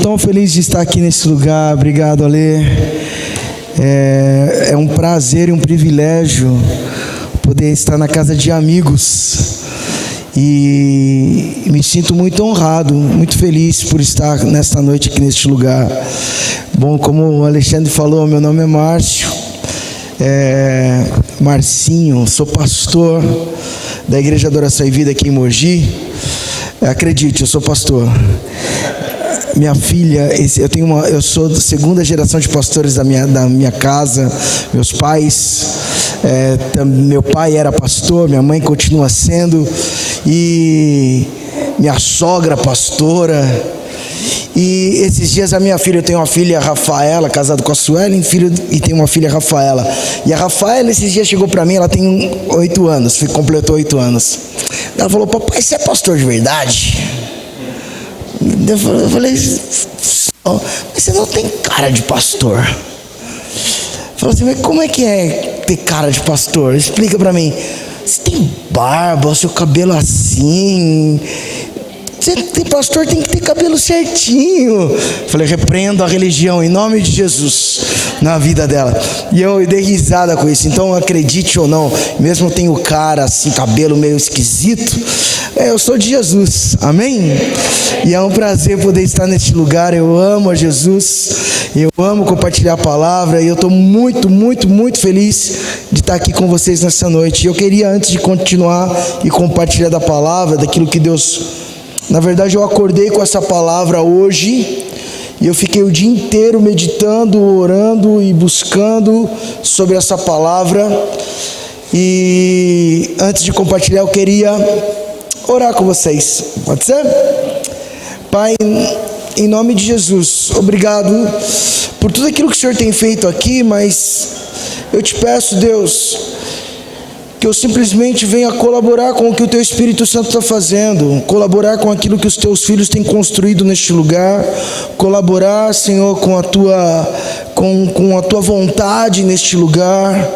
tão feliz de estar aqui nesse lugar. Obrigado, Alê. É um prazer e um privilégio poder estar na casa de amigos. E me sinto muito honrado, muito feliz por estar nesta noite aqui neste lugar. Bom, como o Alexandre falou, meu nome é Márcio, Marcinho, sou pastor da Igreja Adoração e Vida aqui em Mogi. Acredite, eu sou pastor. Minha filha, eu sou da segunda geração de pastores da minha casa. Meus pais, meu pai era pastor, minha mãe continua sendo, e minha sogra pastora. E esses dias a minha filha, eu tenho uma filha Rafaela, casada com a Suelen, e tenho uma filha Rafaela. E a Rafaela esses dias chegou para mim, ela tem 8 anos, completou 8 anos. Ela falou: papai, você é pastor de verdade? Eu falei: mas você não tem cara de pastor. Falou assim: mas como é que é ter cara de pastor? Explica para mim. Você tem barba, o seu cabelo assim. Você tem pastor, tem que ter cabelo certinho. Falei: repreendo a religião em nome de Jesus na vida dela. E eu dei risada com isso. Então, acredite ou não, mesmo eu tenho cara assim, cabelo meio esquisito, eu sou de Jesus, amém? E é um prazer poder estar neste lugar. Eu amo a Jesus, eu amo compartilhar a palavra, e eu estou muito, muito, muito feliz de estar aqui com vocês nessa noite. Eu queria, antes de continuar e compartilhar da palavra, daquilo que Deus... Na verdade, eu acordei com essa palavra hoje, e eu fiquei o dia inteiro meditando, orando e buscando sobre essa palavra. E antes de compartilhar, eu queria orar com vocês, pode ser? Pai, em nome de Jesus, obrigado por tudo aquilo que o Senhor tem feito aqui, mas eu te peço, Deus, que eu simplesmente venha colaborar com o que o Teu Espírito Santo está fazendo, colaborar com aquilo que os Teus filhos têm construído neste lugar, colaborar, Senhor, com a Tua vontade neste lugar.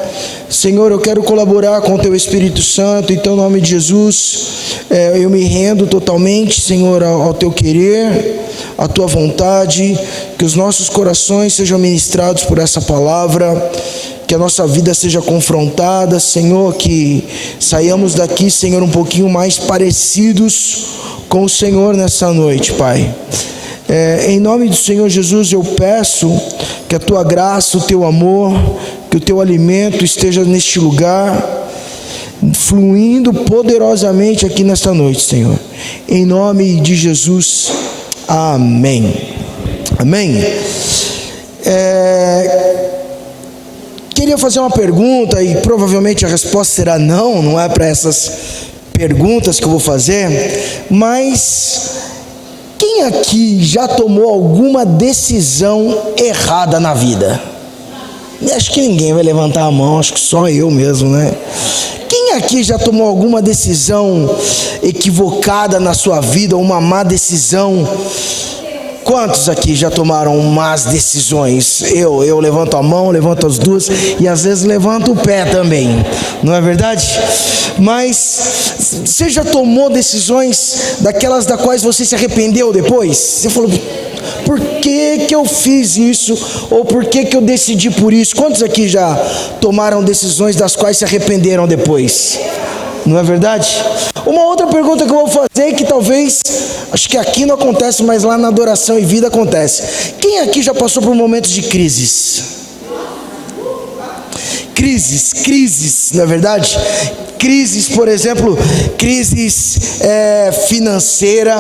Senhor, eu quero colaborar com o Teu Espírito Santo. Então, em nome de Jesus, eu me rendo totalmente, Senhor, ao Teu querer, à Tua vontade, que os nossos corações sejam ministrados por essa palavra, que a nossa vida seja confrontada, Senhor, que saiamos daqui, Senhor, um pouquinho mais parecidos com o Senhor nessa noite, Pai. Em nome do Senhor Jesus, eu peço que a Tua graça, o Teu amor, que o Teu alimento esteja neste lugar, fluindo poderosamente aqui nesta noite, Senhor. Em nome de Jesus, amém. Amém. Queria fazer uma pergunta, e provavelmente a resposta será não é para essas perguntas que eu vou fazer, mas quem aqui já tomou alguma decisão errada na vida? Acho que ninguém vai levantar a mão, acho que só eu mesmo, né? Quem aqui já tomou alguma decisão equivocada na sua vida, uma má decisão? Quantos aqui já tomaram más decisões? Eu levanto a mão, levanto as duas, e às vezes levanto o pé também, não é verdade? Mas você já tomou decisões daquelas das quais você se arrependeu depois? Você falou: por que eu fiz isso? Ou por que eu decidi por isso? Quantos aqui já tomaram decisões das quais se arrependeram depois? Não é verdade? Uma outra pergunta que eu vou fazer, que talvez, acho que aqui não acontece, mas lá na Adoração e Vida acontece. Quem aqui já passou por momentos de crises? Crises, não é verdade? Crises, por exemplo, crises financeira,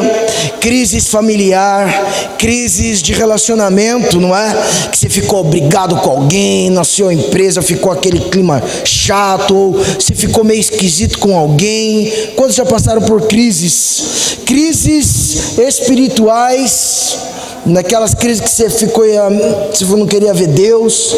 crises familiar, crises de relacionamento, não é? Que você ficou brigado com alguém, na sua empresa ficou aquele clima chato, ou você ficou meio esquisito com alguém. Quantos já passaram por crises? Crises espirituais, naquelas crises que você não queria ver Deus.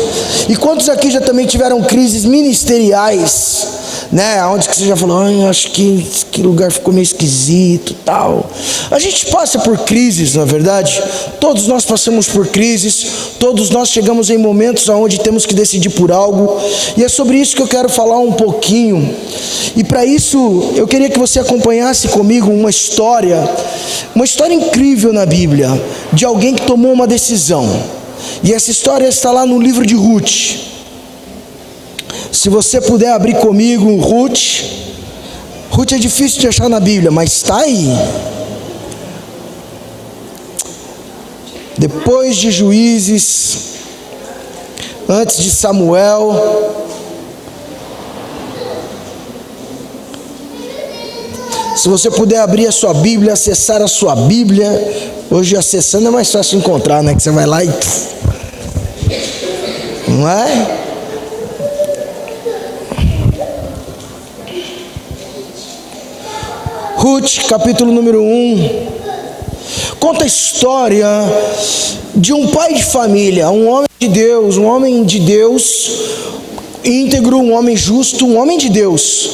E quantos aqui já também tiveram crises ministeriais? né? Onde que você já falou, acho que lugar ficou meio esquisito, tal. A gente passa por crises, na verdade. Todos nós passamos por crises. Todos nós chegamos em momentos onde temos que decidir por algo. E é sobre isso que eu quero falar um pouquinho. E para isso, eu queria que você acompanhasse comigo uma história incrível na Bíblia, de alguém que tomou uma decisão. E essa história está lá no livro de Ruth. Se você puder abrir comigo Ruth é difícil de achar na Bíblia, mas está aí. Depois de Juízes, antes de Samuel. Se você puder abrir a sua Bíblia, acessar a sua Bíblia. Hoje acessando é mais fácil encontrar, né? Que você vai lá e... não é? Ruth, capítulo número 1, conta a história de um pai de família, um homem de Deus íntegro, um homem justo, um homem de Deus,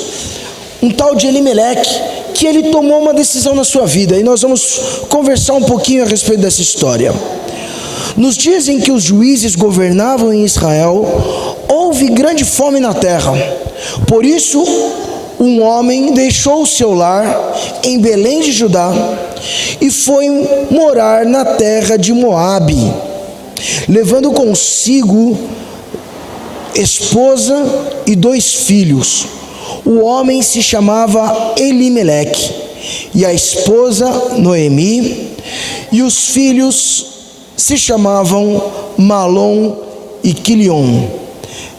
um tal de Elimeleque, que ele tomou uma decisão na sua vida, e nós vamos conversar um pouquinho a respeito dessa história. Nos dias em que os juízes governavam em Israel, houve grande fome na terra. Por isso, um homem deixou o seu lar em Belém de Judá e foi morar na terra de Moabe, levando consigo esposa e 2 filhos. O homem se chamava Elimeleque, e a esposa Noemi, e os filhos se chamavam Malom e Quilion.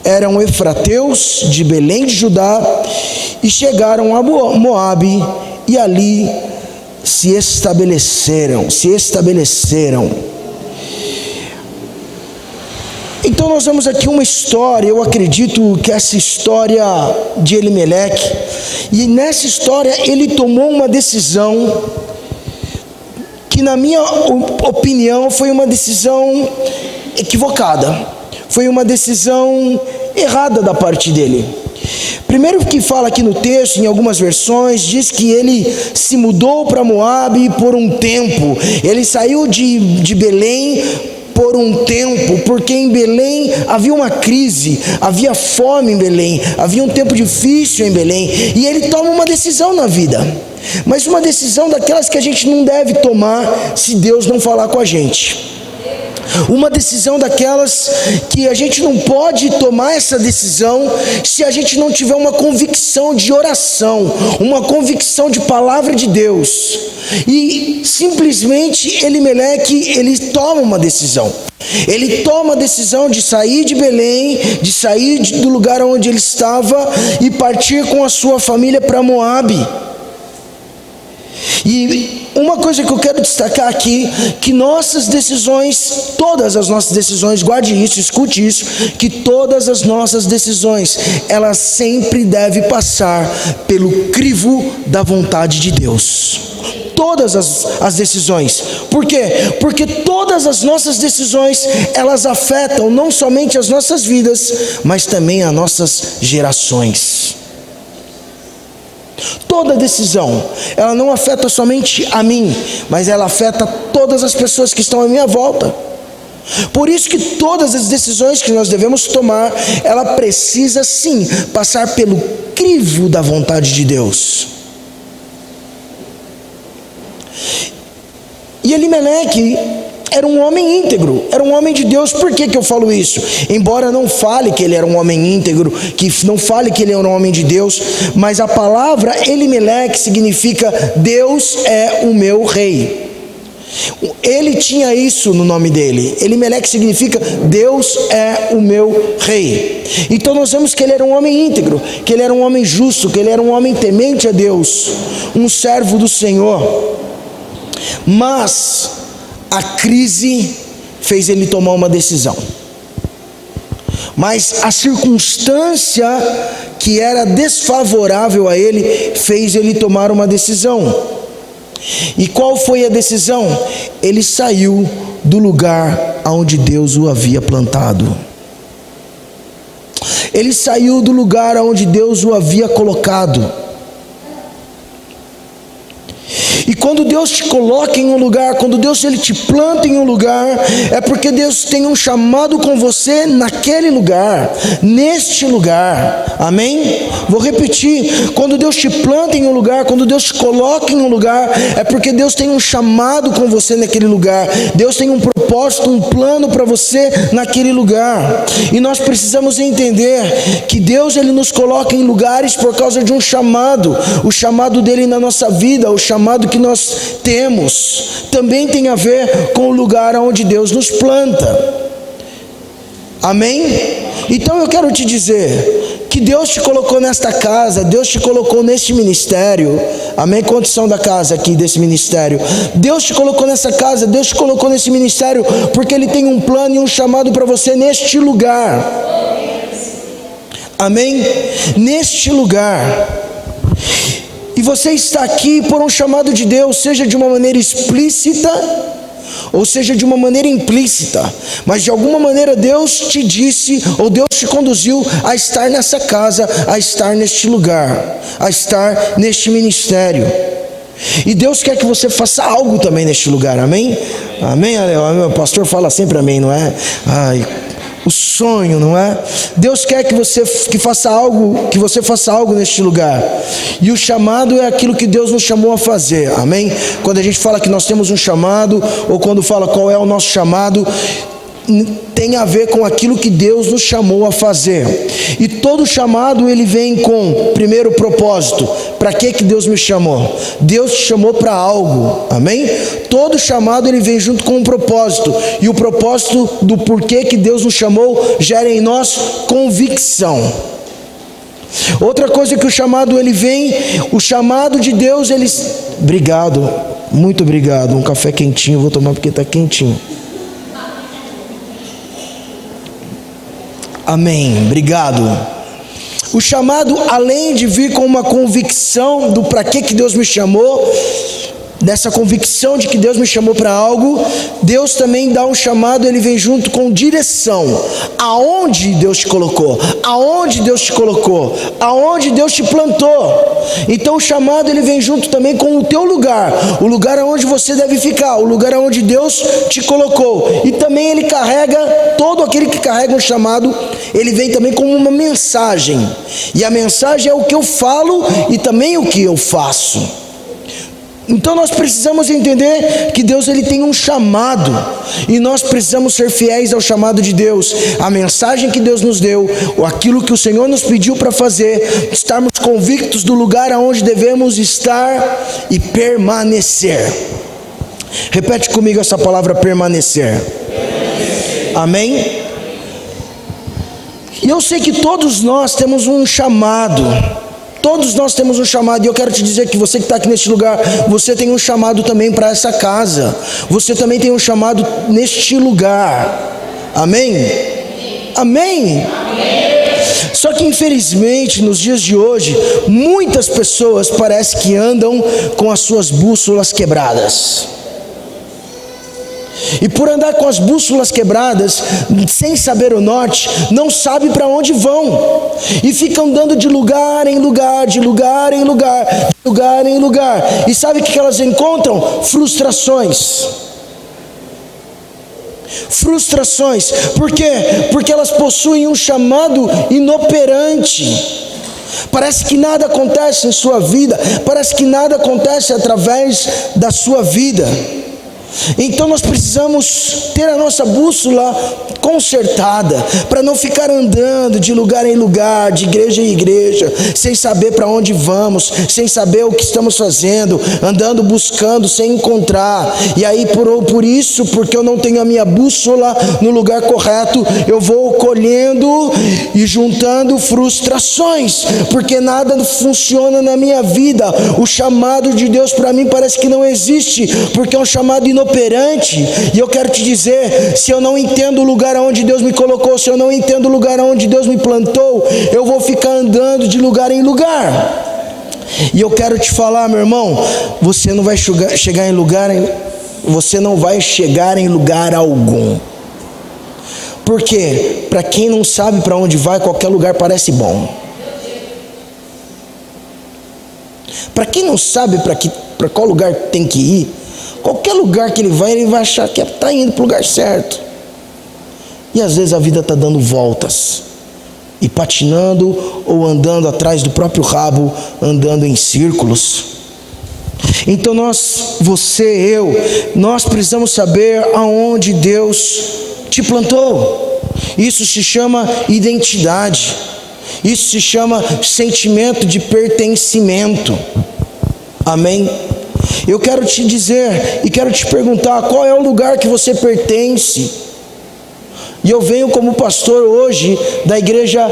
Eram efrateus de Belém de Judá, e chegaram a Moabe, e ali se estabeleceram. Então nós vemos aqui uma história, eu acredito que essa história de Elimeleque, e nessa história ele tomou uma decisão que, na minha opinião, foi uma decisão equivocada, foi uma decisão errada da parte dele. Primeiro que fala aqui no texto, em algumas versões, diz que ele se mudou para Moabe por um tempo. Ele saiu de Belém por um tempo, porque em Belém havia uma crise, havia fome em Belém, havia um tempo difícil em Belém, e ele toma uma decisão na vida, mas uma decisão daquelas que a gente não deve tomar se Deus não falar com a gente. Uma decisão daquelas que a gente não pode tomar essa decisão se a gente não tiver uma convicção de oração, uma convicção de palavra de Deus. E simplesmente Elimeleque, ele toma uma decisão. Ele toma a decisão de sair de Belém, de sair do lugar onde ele estava e partir com a sua família para Moabe. E uma coisa que eu quero destacar aqui, que nossas decisões, todas as nossas decisões, guarde isso, escute isso, que todas as nossas decisões, elas sempre devem passar pelo crivo da vontade de Deus. Todas as decisões. Por quê? Porque todas as nossas decisões, elas afetam não somente as nossas vidas, mas também as nossas gerações. Toda decisão, ela não afeta somente a mim, mas ela afeta todas as pessoas que estão à minha volta. Por isso que todas as decisões que nós devemos tomar, ela precisa sim passar pelo crivo da vontade de Deus. E Elimeleque era um homem íntegro, era um homem de Deus. Por que eu falo isso? Embora não fale que ele era um homem íntegro, que não fale que ele era um homem de Deus, mas a palavra Elimeleque significa Deus é o meu rei. Ele tinha isso no nome dele. Elimeleque significa Deus é o meu rei. Então nós vemos que ele era um homem íntegro, que ele era um homem justo, que ele era um homem temente a Deus, um servo do Senhor. Mas a crise fez ele tomar uma decisão. Mas a circunstância que era desfavorável a ele fez ele tomar uma decisão. E qual foi a decisão? Ele saiu do lugar onde Deus o havia plantado. Ele saiu do lugar onde Deus o havia colocado. E quando Deus te coloca em um lugar, quando Deus ele te planta em um lugar, é porque Deus tem um chamado com você naquele lugar, neste lugar, amém? Vou repetir, quando Deus te planta em um lugar, quando Deus te coloca em um lugar, é porque Deus tem um chamado com você naquele lugar, Deus tem um propósito, um plano para você naquele lugar. E nós precisamos entender que Deus ele nos coloca em lugares por causa de um chamado, o chamado dele na nossa vida, o chamado que nós temos, também tem a ver com o lugar onde Deus nos planta, amém? Então eu quero te dizer, que Deus te colocou nesta casa, Deus te colocou neste ministério, amém? Quantos são da casa aqui, desse ministério? Deus te colocou nessa casa, Deus te colocou nesse ministério, porque Ele tem um plano e um chamado para você neste lugar, amém? Neste lugar. E você está aqui por um chamado de Deus, seja de uma maneira explícita, ou seja de uma maneira implícita, mas de alguma maneira Deus te disse, ou Deus te conduziu a estar nessa casa, a estar neste lugar, a estar neste ministério. E Deus quer que você faça algo também neste lugar, amém? Amém, o pastor fala sempre amém, não é? Ai, o sonho, não é? Deus quer que você faça algo neste lugar. E o chamado é aquilo que Deus nos chamou a fazer, amém? Quando a gente fala que nós temos um chamado, ou quando fala qual é o nosso chamado, tem a ver com aquilo que Deus nos chamou a fazer. E todo chamado ele vem com primeiro propósito. Para que Deus me chamou? Deus te chamou para algo, amém? Todo chamado ele vem junto com um propósito, e o propósito do porquê que Deus nos chamou gera em nós convicção. Outra coisa que o chamado ele vem, o chamado de Deus ele... Obrigado, muito obrigado, um café quentinho, vou tomar porque está quentinho. Amém, obrigado. O chamado, além de vir com uma convicção do para que Deus me chamou, dessa convicção de que Deus me chamou para algo, Deus também dá um chamado, ele vem junto com direção. Aonde Deus te colocou? Aonde Deus te colocou? Aonde Deus te plantou? Então o chamado ele vem junto também com o teu lugar, o lugar aonde você deve ficar, o lugar aonde Deus te colocou. E também ele carrega, todo aquele que carrega um chamado, ele vem também com uma mensagem. E a mensagem é o que eu falo e também o que eu faço. Então nós precisamos entender que Deus ele tem um chamado, e nós precisamos ser fiéis ao chamado de Deus, a mensagem que Deus nos deu, ou aquilo que o Senhor nos pediu para fazer, estarmos convictos do lugar aonde devemos estar e permanecer. Repete comigo essa palavra permanecer. Amém? E eu sei que todos nós temos um chamado. Todos nós temos um chamado, e eu quero te dizer que você que está aqui neste lugar, você tem um chamado também para essa casa, você também tem um chamado neste lugar, amém? Amém? Só que infelizmente nos dias de hoje, muitas pessoas parece que andam com as suas bússolas quebradas. E por andar com as bússolas quebradas, sem saber o norte, não sabe para onde vão, e ficam andando de lugar em lugar, de lugar em lugar, de lugar em lugar. E sabe o que elas encontram? Frustrações. Frustrações. Por quê? Porque elas possuem um chamado inoperante. Parece que nada acontece em sua vida, parece que nada acontece através da sua vida. Então nós precisamos ter a nossa bússola consertada, para não ficar andando de lugar em lugar, de igreja em igreja, sem saber para onde vamos, sem saber o que estamos fazendo, andando buscando sem encontrar. E aí por isso, porque eu não tenho a minha bússola no lugar correto, eu vou colhendo e juntando frustrações, porque nada funciona na minha vida. O chamado de Deus para mim parece que não existe, porque é um chamado inoperante. E eu quero te dizer, se eu não entendo o lugar onde Deus me colocou, se eu não entendo o lugar onde Deus me plantou, eu vou ficar andando de lugar em lugar. E eu quero te falar, meu irmão, você não vai chegar em lugar algum. Por quê? Para quem não sabe para onde vai, qualquer lugar parece bom. Para quem não sabe para qual lugar tem que ir, qualquer lugar que ele vai achar que está indo para o lugar certo. E às vezes a vida está dando voltas, e patinando ou andando atrás do próprio rabo, andando em círculos. Então nós precisamos saber aonde Deus te plantou. Isso se chama identidade. Isso se chama sentimento de pertencimento. Amém? Eu quero te dizer e quero te perguntar, qual é o lugar que você pertence? E eu venho como pastor hoje da igreja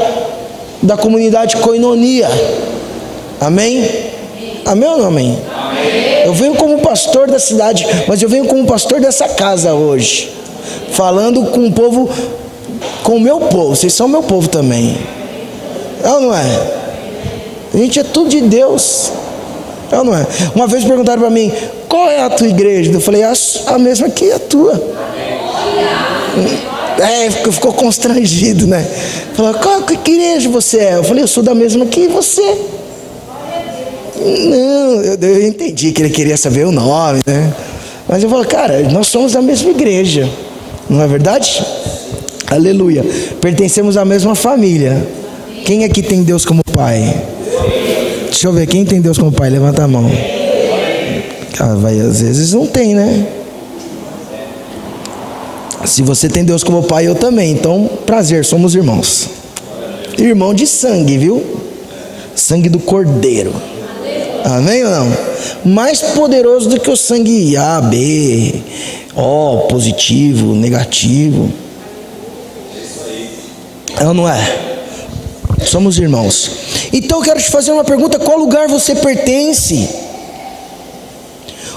da comunidade Koinonia. Amém? Amém ou não amém? Amém. Eu venho como pastor da cidade, mas eu venho como pastor dessa casa hoje, falando com o povo, com o meu povo. Vocês são meu povo também. É ou não é? A gente é tudo de Deus. É ou não é? Uma vez perguntaram para mim, qual é a tua igreja? Eu falei, a mesma que a tua. Ficou constrangido, né? Falou, que igreja você é? Eu falei, eu sou da mesma que você. Não, eu entendi que ele queria saber o nome, né? Mas eu falo, cara, nós somos da mesma igreja, não é verdade? Aleluia. Pertencemos à mesma família. Quem aqui tem Deus como pai? Deixa eu ver, quem tem Deus como pai? Levanta a mão. Às vezes não tem, né? Se você tem Deus como pai, eu também. Então, prazer, somos irmãos. Irmão de sangue, viu? Sangue do Cordeiro. Amém ou não? Mais poderoso do que o sangue A, B, O, positivo, negativo. É ou não é? Somos irmãos. Então eu quero te fazer uma pergunta: qual lugar você pertence?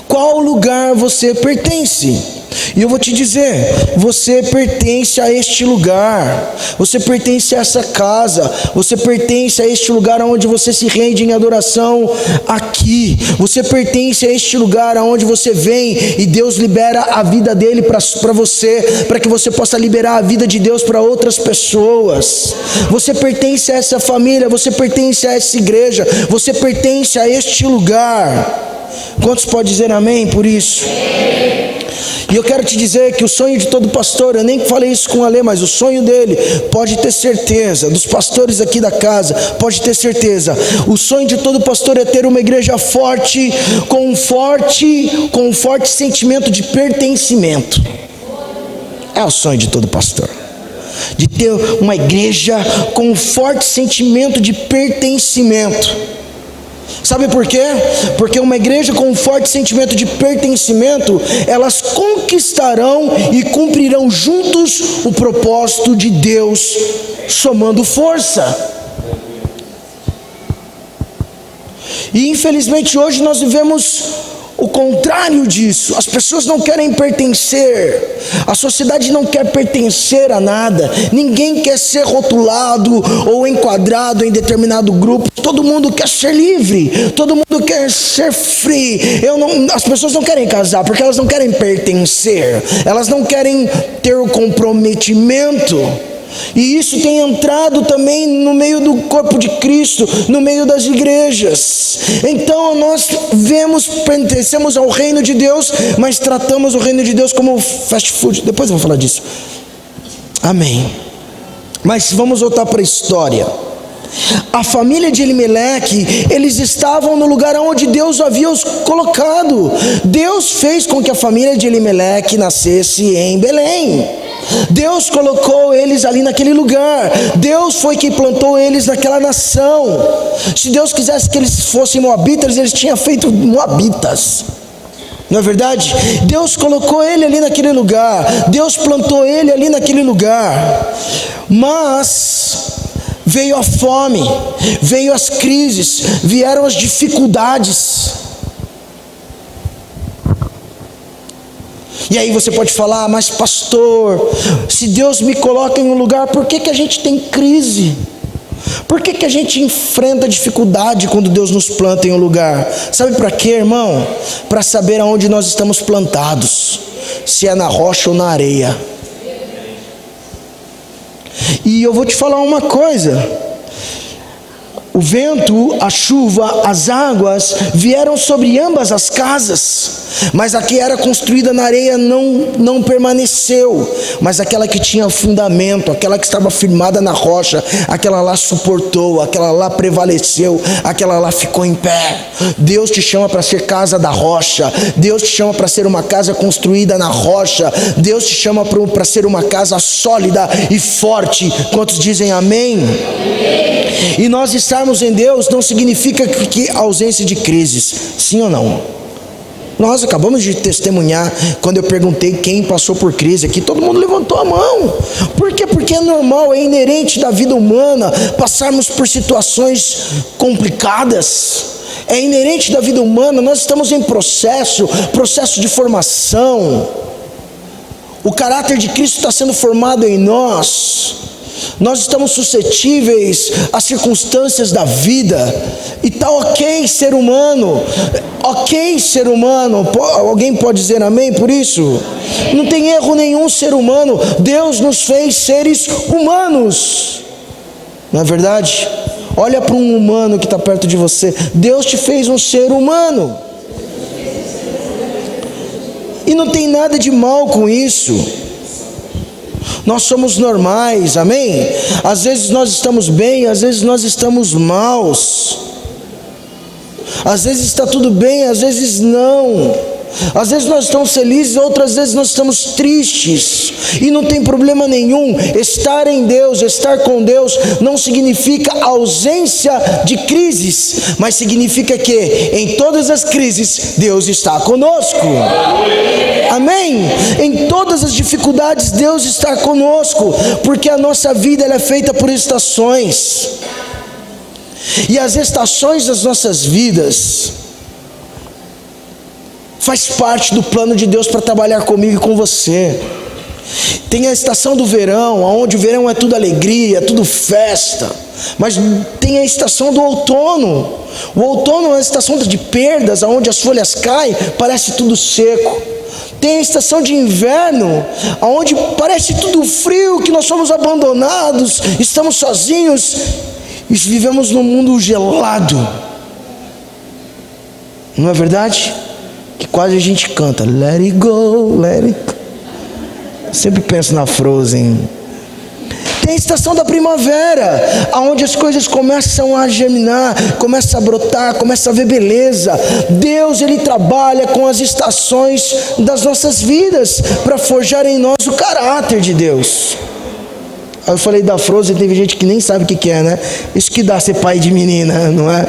Qual lugar você pertence? E eu vou te dizer, você pertence a este lugar, você pertence a essa casa, você pertence a este lugar onde você se rende em adoração aqui, você pertence a este lugar onde você vem e Deus libera a vida dele para você, para que você possa liberar a vida de Deus para outras pessoas. Você pertence a essa família, você pertence a essa igreja, você pertence a este lugar. Quantos podem dizer amém por isso? E eu quero te dizer que o sonho de todo pastor, eu nem falei isso com o Alê, mas o sonho dele, pode ter certeza, dos pastores aqui da casa, pode ter certeza, o sonho de todo pastor é ter uma igreja forte, com um forte sentimento de pertencimento. É o sonho de todo pastor, de ter uma igreja com um forte sentimento de pertencimento. Sabe por quê? Porque uma igreja com um forte sentimento de pertencimento, elas conquistarão e cumprirão juntos o propósito de Deus, somando força. E infelizmente hoje nós vivemos o contrário disso. As pessoas não querem pertencer, a sociedade não quer pertencer a nada, ninguém quer ser rotulado ou enquadrado em determinado grupo. Todo mundo quer ser livre, todo mundo quer ser free. As pessoas não querem casar porque elas não querem pertencer, elas não querem ter o comprometimento. E isso tem entrado também no meio do corpo de Cristo, no meio das igrejas. Então nós pertencemos ao reino de Deus, mas tratamos o reino de Deus como fast food. Depois eu vou falar disso. Amém. Mas vamos voltar para a história. A família de Elimeleque, eles estavam no lugar onde Deus havia os colocado. Deus fez com que a família de Elimeleque nascesse em Belém. Deus colocou eles ali naquele lugar. Deus foi quem plantou eles naquela nação. Se Deus quisesse que eles fossem moabitas, eles tinham feito moabitas. Não é verdade? Deus colocou ele ali naquele lugar. Deus plantou ele ali naquele lugar. Mas veio a fome, veio as crises, vieram as dificuldades. E aí você pode falar, mas pastor, se Deus me coloca em um lugar, por que a gente tem crise? Por que a gente enfrenta dificuldade quando Deus nos planta em um lugar? Sabe para quê, irmão? Para saber aonde nós estamos plantados, se é na rocha ou na areia. E eu vou te falar uma coisa: o vento, a chuva, as águas vieram sobre ambas as casas, mas a que era construída na areia não permaneceu, mas aquela que tinha fundamento, aquela que estava firmada na rocha, aquela lá suportou, aquela lá prevaleceu, aquela lá ficou em pé. Deus te chama para ser casa da rocha, Deus te chama para ser uma casa construída na rocha, Deus te chama para ser uma casa sólida e forte. Quantos dizem amém? E nós estarmos em Deus não significa que ausência de crises, sim ou não? Nós acabamos de testemunhar, quando eu perguntei quem passou por crise aqui, todo mundo levantou a mão. Por quê? Porque é normal, é inerente da vida humana passarmos por situações complicadas. É inerente da vida humana, nós estamos em processo de formação. O caráter de Cristo está sendo formado em nós. Nós estamos suscetíveis às circunstâncias da vida, e está ok ser humano, alguém pode dizer amém por isso? Não tem erro nenhum ser humano, Deus nos fez seres humanos, não é verdade? Olha para um humano que está perto de você, Deus te fez um ser humano, e não tem nada de mal com isso. Nós somos normais, amém? Às vezes nós estamos bem, às vezes nós estamos maus. Às vezes está tudo bem, às vezes não. Às vezes nós estamos felizes, outras vezes nós estamos tristes. E não tem problema nenhum. Estar em Deus, estar com Deus não significa ausência de crises, mas significa que em todas as crises Deus está conosco. Amém? Em todas as dificuldades Deus está conosco, porque a nossa vida ela é feita por estações. E as estações das nossas vidas faz parte do plano de Deus para trabalhar comigo e com você. Tem a estação do verão, onde o verão é tudo alegria, tudo festa. Mas tem a estação do outono. O outono é a estação de perdas, onde as folhas caem, parece tudo seco. Tem a estação de inverno, onde parece tudo frio, que nós somos abandonados, estamos sozinhos e vivemos num mundo gelado. Não é verdade? Que quase a gente canta let it go, let it go. Sempre penso na Frozen. Tem a estação da primavera, onde as coisas começam a germinar, começam a brotar, começam a ver beleza. Deus, Ele trabalha com as estações das nossas vidas para forjar em nós o caráter de Deus. Aí eu falei da Frozen, teve gente que nem sabe o que é, né? Isso que dá ser pai de menina, não é?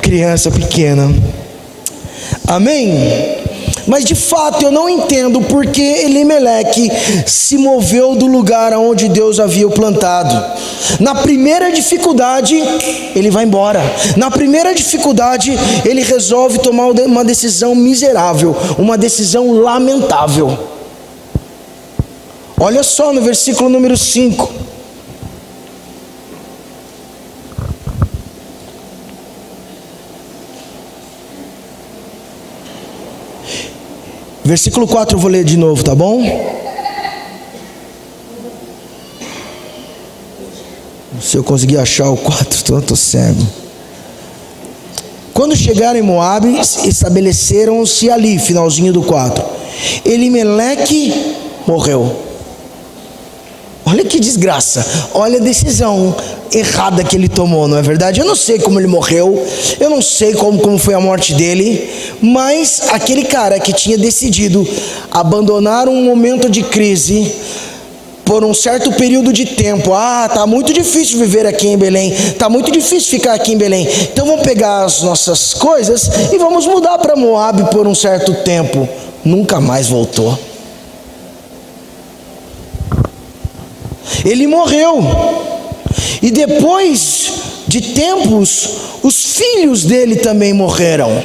Criança pequena. Amém? Mas de fato eu não entendo porque Elimeleque se moveu do lugar onde Deus havia o plantado. Na primeira dificuldade, ele vai embora. Na primeira dificuldade, ele resolve tomar uma decisão miserável, uma decisão lamentável. Olha só no versículo número 5. Versículo 4 eu vou ler de novo, tá bom? Se eu conseguir achar o 4, eu estou cego. Quando chegaram em Moabe, estabeleceram-se ali, finalzinho do 4. Elimeleque morreu. Olha que desgraça, olha a decisão errada que ele tomou, não é verdade? Eu não sei como ele morreu, eu não sei como foi a morte dele, mas aquele cara que tinha decidido abandonar um momento de crise por um certo período de tempo. Tá muito difícil viver aqui em Belém, tá muito difícil ficar aqui em Belém, então vamos pegar as nossas coisas e vamos mudar para Moabe por um certo tempo. Nunca mais voltou. Ele morreu, e depois de tempos, os filhos dele também morreram.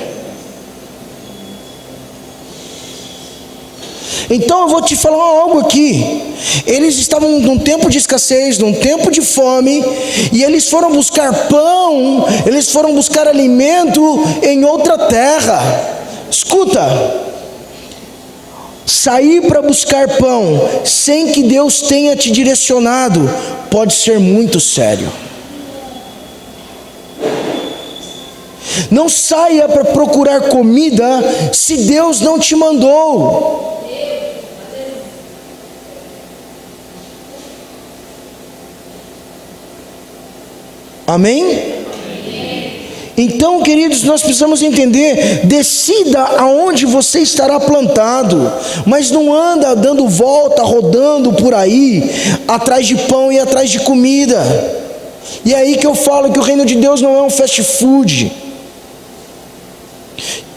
Então eu vou te falar algo aqui. Eles estavam num tempo de escassez, num tempo de fome, e eles foram buscar pão, eles foram buscar alimento em outra terra. Escuta, Sair para buscar pão sem que Deus tenha te direcionado pode ser muito sério. Não saia para procurar comida se Deus não te mandou. Amém? Então, queridos, nós precisamos entender, decida aonde você estará plantado, mas não anda dando volta, rodando por aí, atrás de pão e atrás de comida. E é aí que eu falo que o reino de Deus não é um fast food.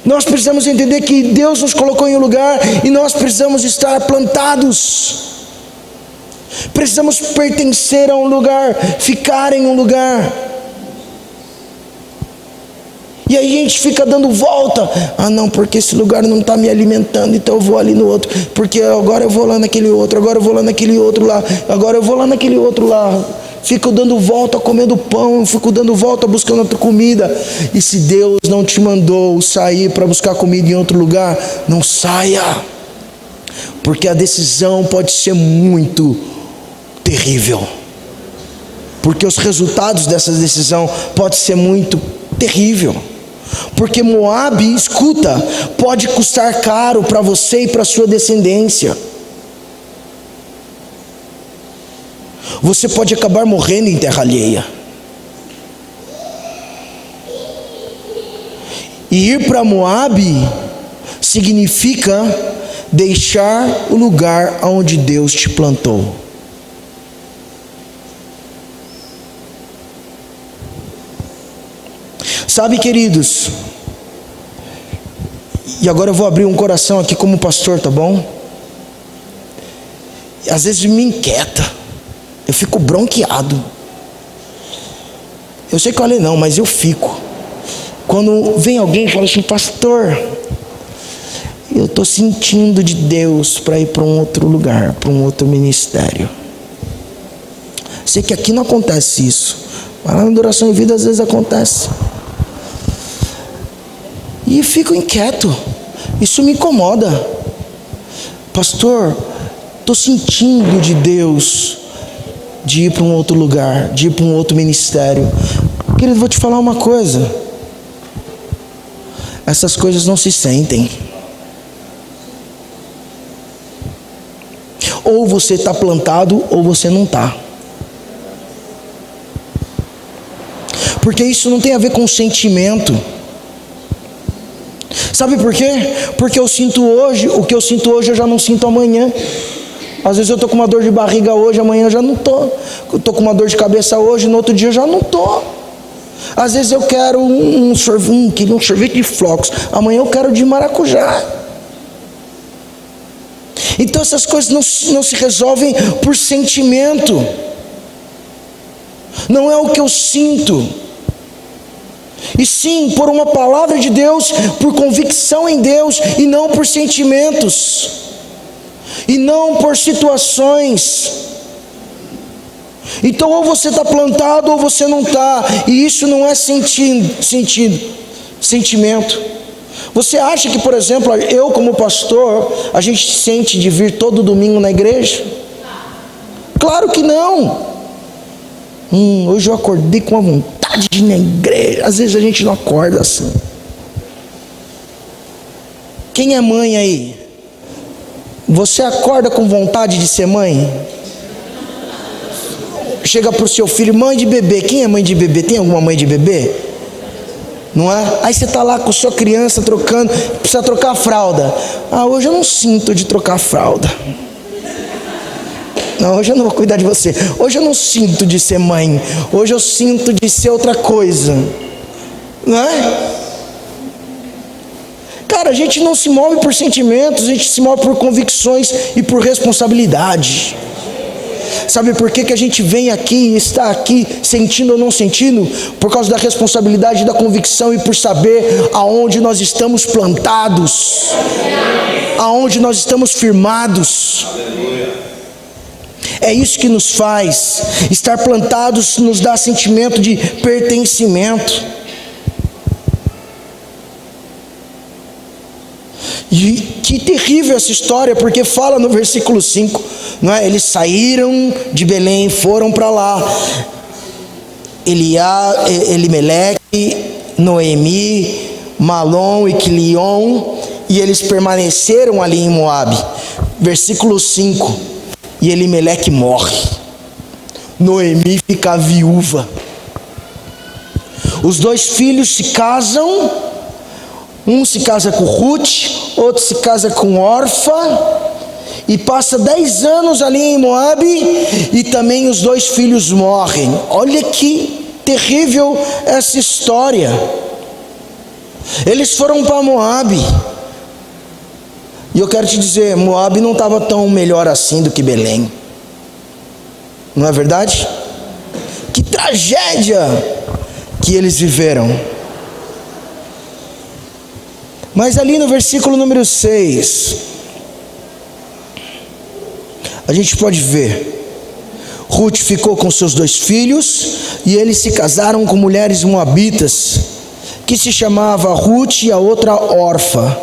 Nós precisamos entender que Deus nos colocou em um lugar e nós precisamos estar plantados. Precisamos pertencer a um lugar, ficar em um lugar. E aí a gente fica dando volta. Ah não, porque esse lugar não está me alimentando, então eu vou ali no outro. Porque agora eu vou lá naquele outro, agora eu vou lá naquele outro lá, agora eu vou lá naquele outro lá. Fico dando volta comendo pão, fico dando volta buscando outra comida. E se Deus não te mandou sair para buscar comida em outro lugar, não saia. Porque a decisão pode ser muito terrível. Porque os resultados dessa decisão podem ser muito terrível. Porque Moabe, escuta, pode custar caro para você e para sua descendência. Você pode acabar morrendo em terra alheia. E ir para Moabe significa deixar o lugar onde Deus te plantou. Sabe, queridos, e agora eu vou abrir um coração aqui como pastor, tá bom? Às vezes me inquieta, eu fico bronqueado. Eu sei que eu falei não, mas eu fico. Quando vem alguém e fala assim, pastor, eu estou sentindo de Deus para ir para um outro lugar, para um outro ministério. Sei que aqui não acontece isso, mas lá na Adoração em Vida às vezes acontece. E fico inquieto, isso me incomoda. Pastor, estou sentindo de Deus de ir para um outro lugar, de ir para um outro ministério. Querido, vou te falar uma coisa. Essas coisas não se sentem. Ou você está plantado ou você não está. Porque isso não tem a ver com sentimento. Sabe por quê? Porque eu sinto hoje, o que eu sinto hoje eu já não sinto amanhã. Às vezes eu estou com uma dor de barriga hoje, amanhã eu já não estou. Eu estou com uma dor de cabeça hoje, no outro dia eu já não estou. Às vezes eu quero um sorvete de flocos, amanhã eu quero de maracujá. Então essas coisas não se resolvem por sentimento. Não é o que eu sinto. E sim, por uma palavra de Deus, por convicção em Deus, e não por sentimentos, e não por situações. Então ou você está plantado ou você não está, e isso não é sentimento. Você acha que, por exemplo, eu como pastor, a gente sente de vir todo domingo na igreja? Claro que não. Hoje eu acordei com a vontade de ir na igreja. Às vezes a gente não acorda assim. Quem é mãe aí? Você acorda com vontade de ser mãe? Chega para o seu filho, mãe de bebê. Quem é mãe de bebê? Tem alguma mãe de bebê? Não é? Aí você está lá com a sua criança trocando, precisa trocar a fralda. Hoje eu não sinto de trocar a fralda. Não, hoje eu não vou cuidar de você. Hoje eu não sinto de ser mãe. Hoje eu sinto de ser outra coisa. Não é? Cara, a gente não se move por sentimentos, a gente se move por convicções e por responsabilidade. Sabe por que a gente vem aqui e está aqui sentindo ou não sentindo? Por causa da responsabilidade, da convicção e por saber aonde nós estamos plantados, aonde nós estamos firmados. É isso que nos faz. Estar plantados nos dá sentimento de pertencimento. E que terrível essa história, porque fala no versículo 5, não é? Eles saíram de Belém, foram para lá. Elimeleque, Noemi, Malom e Quilion, e eles permaneceram ali em Moabe. Versículo 5, e Elimeleque morre, Noemi fica viúva, os dois filhos se casam, um se casa com Ruth, outro se casa com Orfa, e passa 10 anos ali em Moabe, e também os dois filhos morrem. Olha que terrível essa história. Eles foram para Moabe, e eu quero te dizer, Moabe não estava tão melhor assim do que Belém, não é verdade? Que tragédia que eles viveram. Mas ali no versículo número 6, a gente pode ver, Ruth ficou com seus dois filhos, e eles se casaram com mulheres moabitas, que se chamava Ruth e a outra Orfa.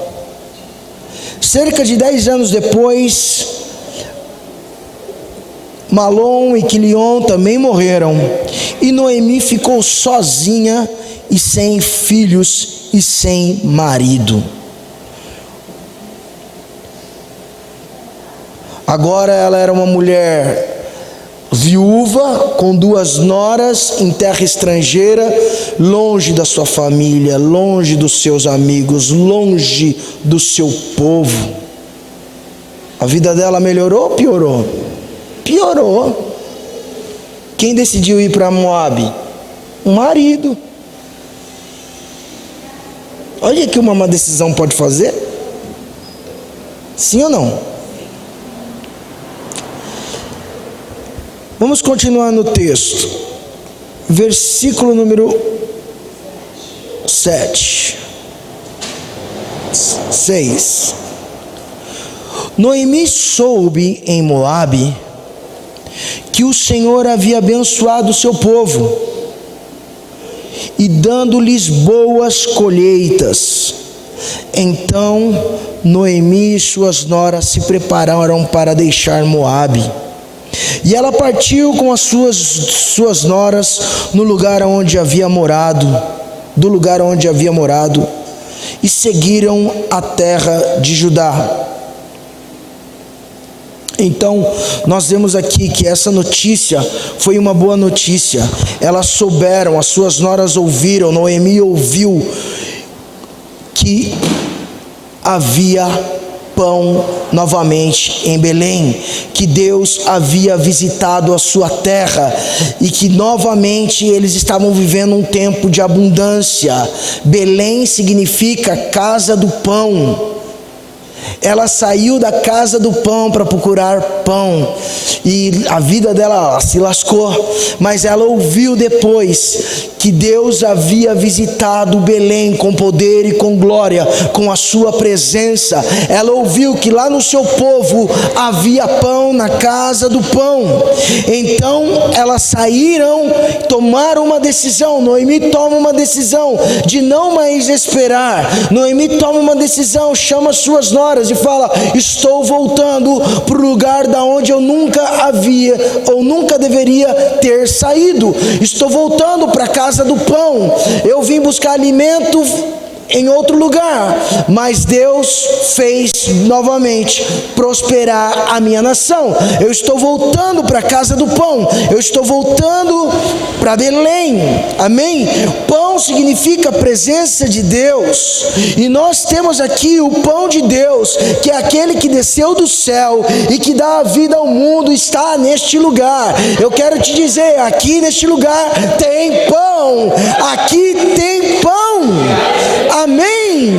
Cerca de 10 anos depois, Malom e Quilion também morreram, e Noemi ficou sozinha e sem filhos e sem marido. Agora ela era uma mulher viúva, com 2 noras, em terra estrangeira, longe da sua família, longe dos seus amigos, longe do seu povo. A vida dela melhorou ou piorou? Piorou. Quem decidiu ir para Moabe? O marido. Olha que uma decisão pode fazer. Sim ou não? Vamos continuar no texto. Versículo número 6. Noemi soube em Moabe que o Senhor havia abençoado o seu povo, e dando-lhes boas colheitas. Então Noemi e suas noras se prepararam para deixar Moabe, e ela partiu com as suas noras do lugar onde havia morado, e seguiram a terra de Judá. Então, nós vemos aqui que essa notícia foi uma boa notícia. Elas souberam, as suas noras ouviram, Noemi ouviu que havia pão novamente em Belém, que Deus havia visitado a sua terra, e que novamente eles estavam vivendo um tempo de abundância. Belém significa casa do pão. Ela saiu da casa do pão para procurar pão, e a vida dela se lascou, mas ela ouviu depois que Deus havia visitado Belém com poder e com glória, com a sua presença. Ela ouviu que lá no seu povo havia pão na casa do pão. Então elas saíram, tomaram uma decisão. Noemi toma uma decisão de não mais esperar. Noemi toma uma decisão, chama suas noras e fala: estou voltando para o lugar da onde eu nunca havia ou nunca deveria ter saído. Estou voltando para a casa do pão. Eu vim buscar alimento em outro lugar, mas Deus fez novamente prosperar a minha nação. Eu estou voltando para a casa do pão, eu estou voltando para Belém. Amém? Pão significa presença de Deus, e nós temos aqui o pão de Deus, que é aquele que desceu do céu e que dá a vida ao mundo, está neste lugar. Eu quero te dizer, aqui neste lugar tem pão, aqui tem pão. Amém?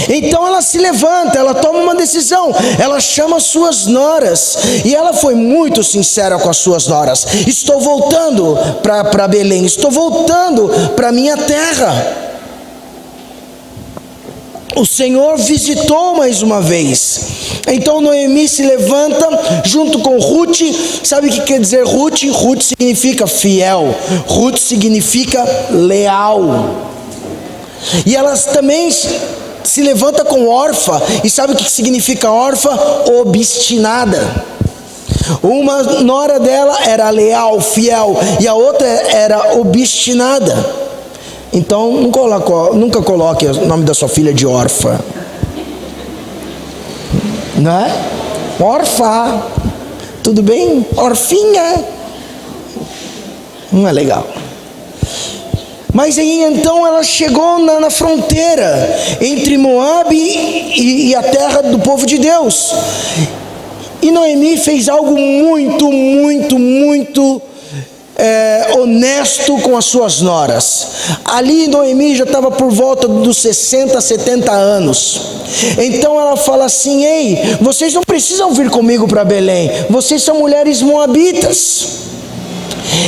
Então ela se levanta, ela toma uma decisão, ela chama suas noras, e ela foi muito sincera com as suas noras: estou voltando para Belém, estou voltando para minha terra. O Senhor visitou mais uma vez. Então Noemi se levanta junto com Ruth. Sabe o que quer dizer Ruth? Ruth significa fiel, Ruth significa leal. E elas também se levanta com Orfa, e sabe o que significa Orfa? Obstinada. Uma nora dela era leal, fiel, e a outra era obstinada. Então nunca coloque o nome da sua filha de Orfa, não é? Orfa, tudo bem? Orfinha, não é legal. Mas aí então ela chegou na fronteira entre Moabe e a terra do povo de Deus. E Noemi fez algo muito honesto com as suas noras. Ali Noemi já estava por volta dos 60, 70 anos. Então ela fala assim: ei, vocês não precisam vir comigo para Belém, vocês são mulheres moabitas.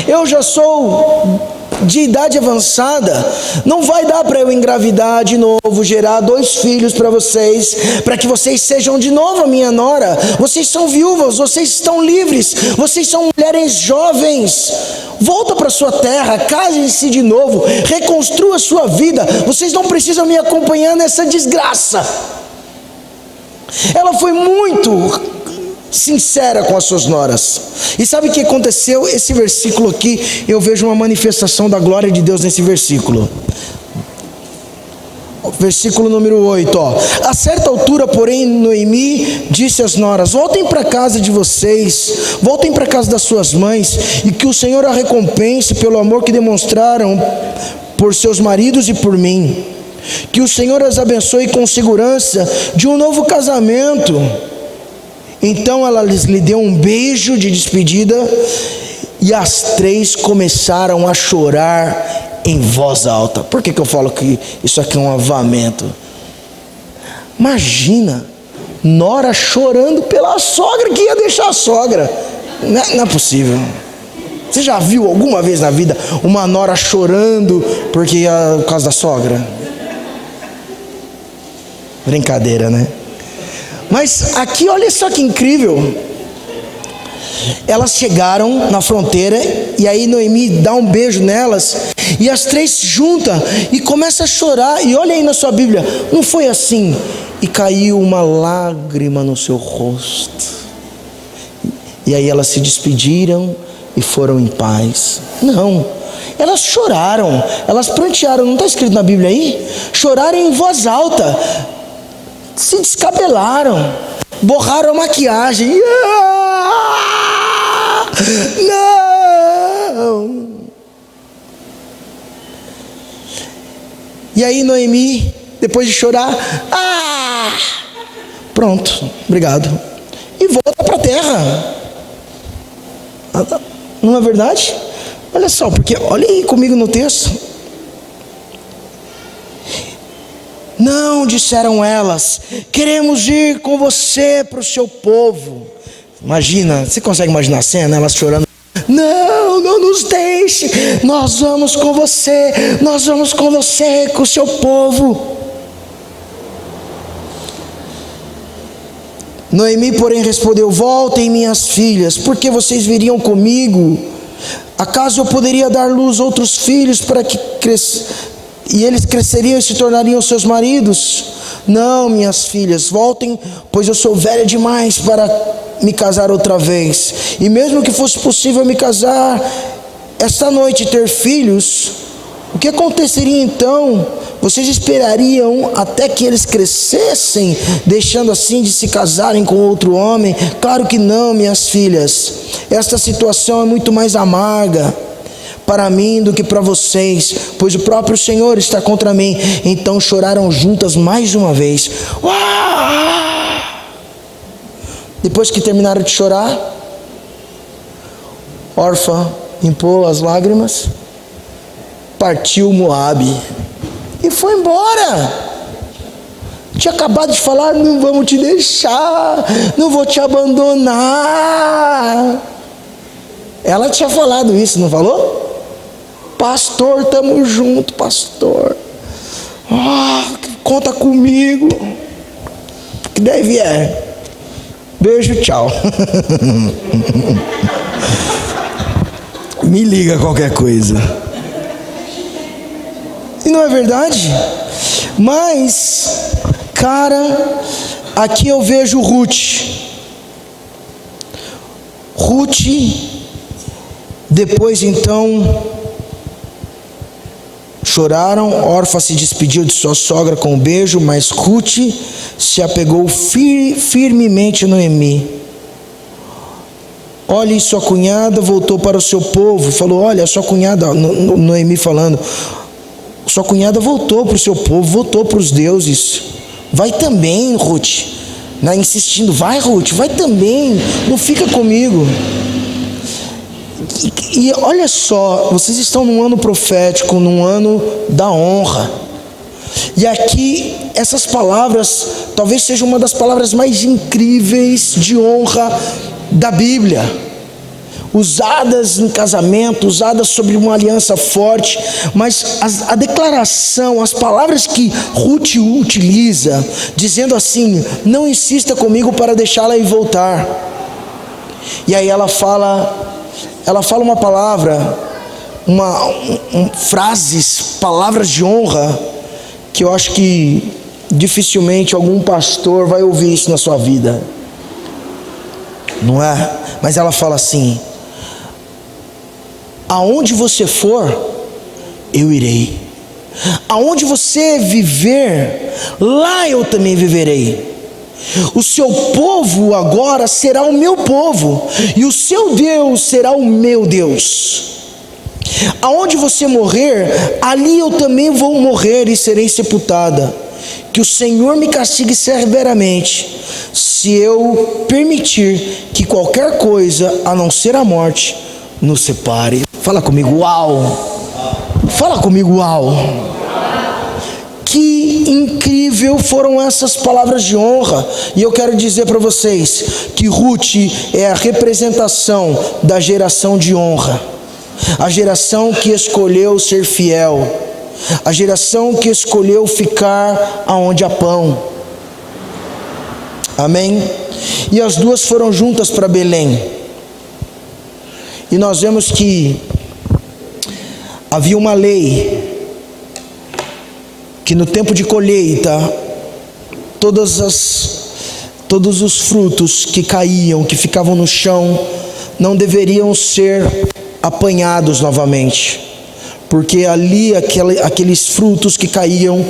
Eu já sou de idade avançada, não vai dar para eu engravidar de novo, gerar 2 filhos para vocês, para que vocês sejam de novo a minha nora. Vocês são viúvas, vocês estão livres, vocês são mulheres jovens. Volta para sua terra, casem-se de novo, reconstrua a sua vida. Vocês não precisam me acompanhar nessa desgraça. Ela foi muito sincera com as suas noras. E sabe o que aconteceu? Esse versículo aqui, eu vejo uma manifestação da glória de Deus nesse versículo. Versículo número 8, ó. A certa altura, porém, Noemi disse às noras: voltem para casa de vocês, voltem para casa das suas mães, e que o Senhor a recompense pelo amor que demonstraram por seus maridos e por mim. Que o Senhor as abençoe com segurança de um novo casamento. Então ela lhe deu um beijo de despedida, e as 3 começaram a chorar em voz alta. Por que eu falo que isso aqui é um avamento? Imagina, nora chorando pela sogra que ia deixar a sogra. Não é possível. Você já viu alguma vez na vida uma nora chorando por causa da sogra? Brincadeira, né? Mas aqui, olha só que incrível. Elas chegaram na fronteira, e aí Noemi dá um beijo nelas, e as 3 juntam e começam a chorar. E olha aí na sua Bíblia, não foi assim: e caiu uma lágrima no seu rosto. E aí elas se despediram e foram em paz. Não, elas choraram, elas prantearam. Não está escrito na Bíblia aí? Choraram em voz alta, se descabelaram, borraram a maquiagem. Não! E aí Noemi, depois de chorar, pronto, obrigado, e volta para a terra. Não é verdade? Olha só, porque olha aí comigo no texto. Não, disseram elas, queremos ir com você para o seu povo. Imagina, você consegue imaginar a cena, elas chorando? Não, não nos deixe, nós vamos com você, nós vamos com você, com o seu povo. Noemi, porém, respondeu: voltem, minhas filhas, porque vocês viriam comigo? Acaso eu poderia dar luz a outros filhos para que e eles cresceriam e se tornariam seus maridos? Não, minhas filhas, voltem, pois eu sou velha demais para me casar outra vez. E mesmo que fosse possível me casar esta noite e ter filhos, o que aconteceria então? Vocês esperariam até que eles crescessem, deixando assim de se casarem com outro homem? Claro que não, minhas filhas. Esta situação é muito mais amarga para mim do que para vocês, pois o próprio Senhor está contra mim. Então choraram juntas mais uma vez. Uau! Depois que terminaram de chorar, Orfa limpou as lágrimas, partiu Moabe e foi embora. Tinha acabado de falar: não vamos te deixar, não vou te abandonar. Ela tinha falado isso, não falou? Pastor, estamos juntos, pastor. Conta comigo. Que deve beijo, tchau. Me liga qualquer coisa. E não é verdade? Mas, cara, aqui eu vejo Ruth, depois então choraram. Orfa se despediu de sua sogra com um beijo, mas Ruth se apegou firmemente a Noemi. Olha, e sua cunhada voltou para o seu povo. Falou: olha, sua cunhada, Noemi falando, sua cunhada voltou para o seu povo, voltou para os deuses. Vai também, Ruth, insistindo, vai, Ruth, vai também, não fica comigo. E olha só, vocês estão num ano profético, num ano da honra. E aqui, essas palavras, talvez seja uma das palavras mais incríveis de honra da Bíblia. Usadas em casamento, usadas sobre uma aliança forte. Mas a declaração, as palavras que Ruth utiliza, dizendo assim: não insista comigo para deixá-la ir voltar. E aí ela fala uma palavra, frases, palavras de honra, que eu acho que dificilmente algum pastor vai ouvir isso na sua vida, não é? Mas ela fala assim: aonde você for, eu irei. Aonde você viver, lá eu também viverei. O seu povo agora será o meu povo, e o seu Deus será o meu Deus. Aonde você morrer, ali eu também vou morrer e serei sepultada. Que o Senhor me castigue severamente, se eu permitir que qualquer coisa, a não ser a morte, nos separe. Fala comigo, uau! Fala comigo, uau! Que incrível foram essas palavras de honra. E eu quero dizer para vocês que Ruth é a representação da geração de honra, a geração que escolheu ser fiel, a geração que escolheu ficar aonde há pão. Amém? E as duas foram juntas para Belém. E nós vemos que havia uma lei, que no tempo de colheita, todos os frutos que caíam, que ficavam no chão, não deveriam ser apanhados novamente, porque ali aqueles frutos que caíam,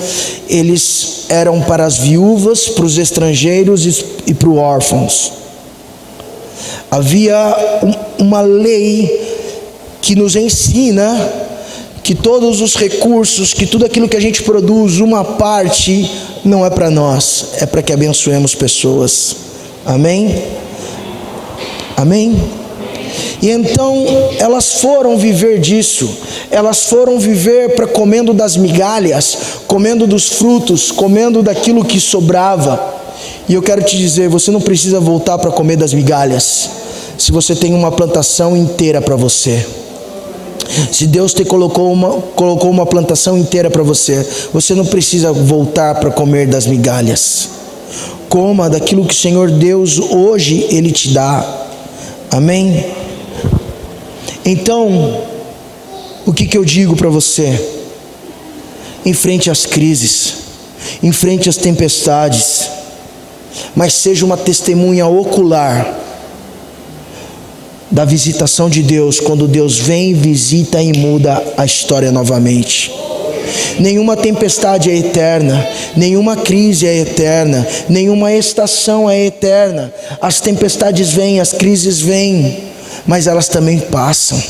eles eram para as viúvas, para os estrangeiros e para os órfãos. Havia uma lei que nos ensina que todos os recursos, que tudo aquilo que a gente produz, uma parte não é para nós, é para que abençoemos pessoas. Amém? Amém? E então elas foram viver disso, elas foram viver para comendo das migalhas, comendo dos frutos, comendo daquilo que sobrava. E eu quero te dizer, você não precisa voltar para comer das migalhas, se você tem uma plantação inteira para você. Se Deus te colocou uma plantação inteira para você, você não precisa voltar para comer das migalhas. Coma daquilo que o Senhor Deus hoje Ele te dá. Amém? Então, o que eu digo para você? Enfrente as crises, enfrente as tempestades, mas seja uma testemunha ocular da visitação de Deus, quando Deus vem, visita e muda a história novamente. Nenhuma tempestade é eterna, nenhuma crise é eterna, nenhuma estação é eterna. As tempestades vêm, as crises vêm, mas elas também passam.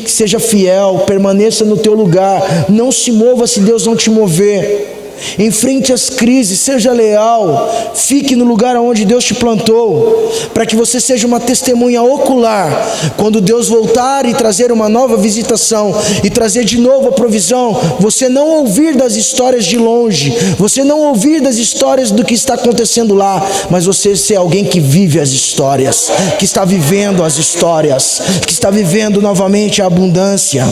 Seja fiel, permaneça no teu lugar, não se mova se Deus não te mover. Enfrente as crises, seja leal, fique no lugar onde Deus te plantou, para que você seja uma testemunha ocular. Quando Deus voltar e trazer uma nova visitação, e trazer de novo a provisão, você não ouvir das histórias de longe, você não ouvir das histórias do que está acontecendo lá, mas você ser alguém que vive as histórias, que está vivendo as histórias, que está vivendo novamente a abundância.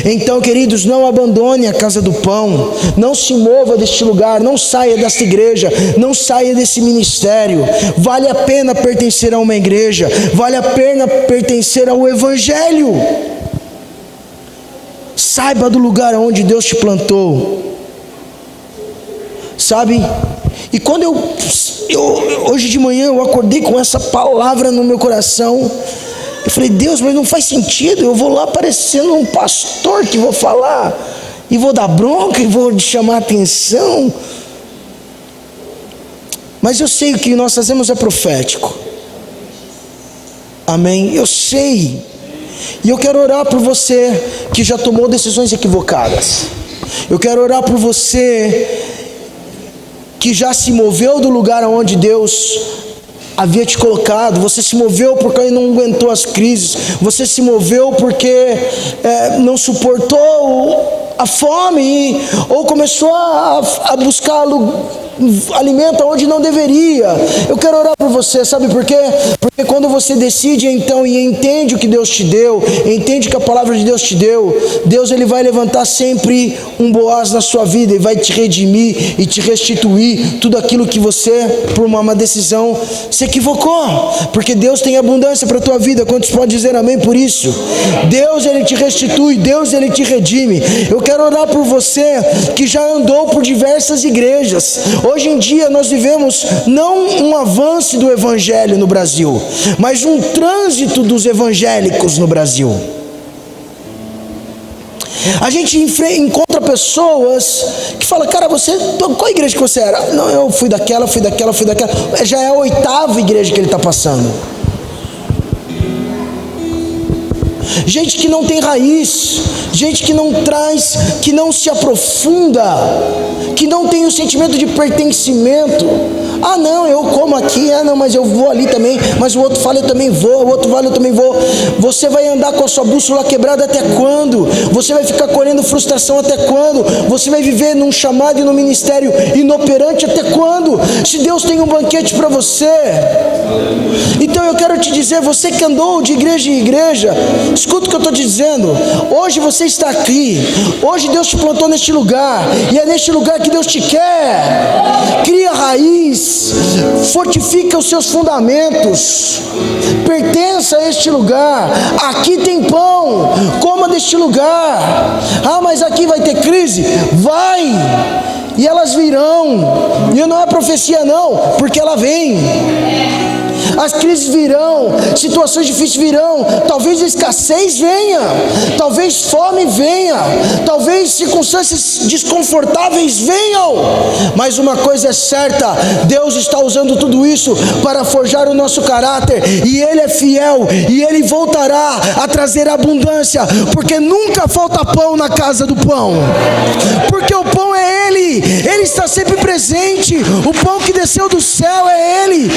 Então, queridos, não abandone a casa do pão, não se mova deste lugar, não saia desta igreja, não saia desse ministério. Vale a pena pertencer a uma igreja, vale a pena pertencer ao Evangelho. Saiba do lugar onde Deus te plantou. sabe? E quando hoje de manhã eu acordei com essa palavra no meu coração, eu falei: Deus, mas não faz sentido, eu vou lá parecendo um pastor que vou falar, e vou dar bronca, e vou chamar atenção. Mas eu sei que o que nós fazemos é profético, amém? Eu sei, e eu quero orar por você que já tomou decisões equivocadas. Eu quero orar por você que já se moveu do lugar onde Deus havia te colocado. Você se moveu porque não aguentou as crises, você se moveu porque não suportou a fome, ou começou a buscar alimento onde não deveria. Eu quero orar por você, sabe por quê? Porque quando você decide então e entende o que Deus te deu, entende que a palavra de Deus te deu, Deus ele vai levantar sempre um Boaz na sua vida e vai te redimir e te restituir tudo aquilo que você, por uma decisão, se equivocou. Porque Deus tem abundância para a tua vida. Quantos podem dizer amém por isso? Deus ele te restitui, Deus ele te redime. Eu quero orar por você que já andou por diversas igrejas. Hoje em dia nós vivemos não um avanço do evangelho no Brasil, mas um trânsito dos evangélicos no Brasil. A gente encontra pessoas que falam: cara, qual igreja que você era? Não, eu fui daquela. Já é a 8ª igreja que ele está passando. Gente que não tem raiz, gente que não traz, que não se aprofunda, que não tem o sentimento de pertencimento. Ah não, eu como aqui, não, mas eu vou ali também, mas o outro fala eu também vou, o outro fala eu também vou. Você vai andar com a sua bússola quebrada até quando? Você vai ficar colhendo frustração até quando? Você vai viver num chamado e num ministério inoperante até quando? Se Deus tem um banquete para você. Então eu quero te dizer, você que andou de igreja em igreja, escuta o que eu estou te dizendo. Hoje você está aqui, hoje Deus te plantou neste lugar, e é neste lugar que Deus te quer. Cria raiz, fortifica os seus fundamentos, pertença a este lugar. Aqui tem pão, coma deste lugar. Ah, mas aqui vai ter crise? Vai, e elas virão, e não é profecia não, porque ela vem. As crises virão, situações difíceis virão, talvez a escassez venha, talvez fome venha, talvez circunstâncias desconfortáveis venham, mas uma coisa é certa: Deus está usando tudo isso para forjar o nosso caráter, e Ele é fiel, e Ele voltará a trazer abundância, porque nunca falta pão na casa do pão, porque o pão é Ele está sempre presente. O pão que desceu do céu é Ele